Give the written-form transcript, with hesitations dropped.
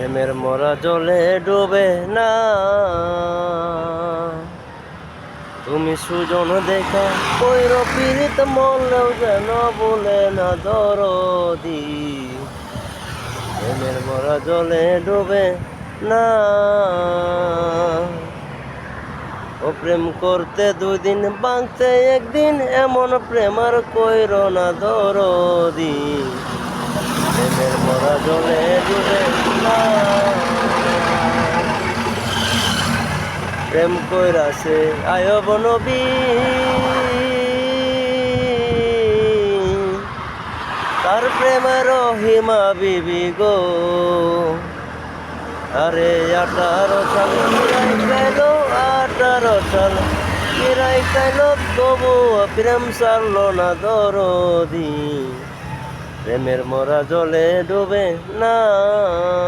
প্রেমের মরা জলে ডুবে না, তুমি সুজন দেখা কইর পীড়িত মরলেও যেন বলে না দরদি। প্রেমের মরা জলে ডুবে না, ও প্রেম করতে 2 দিন বাঁচতে 1 দিন, এমন প্রেম আর কইর না দরদি। প্রেমের মরা জলে ডুবে না, প্রেম কইরাছে আয়ব নবী, তার প্রেমের রহিমা বিবি গো। আরে 18 সাল কিরাই কাইলো, 18 সাল কিরাই কাইলো, তবু প্রেম ছাড়লো না দরদি। প্রেমের মরা জলে ডুবে না।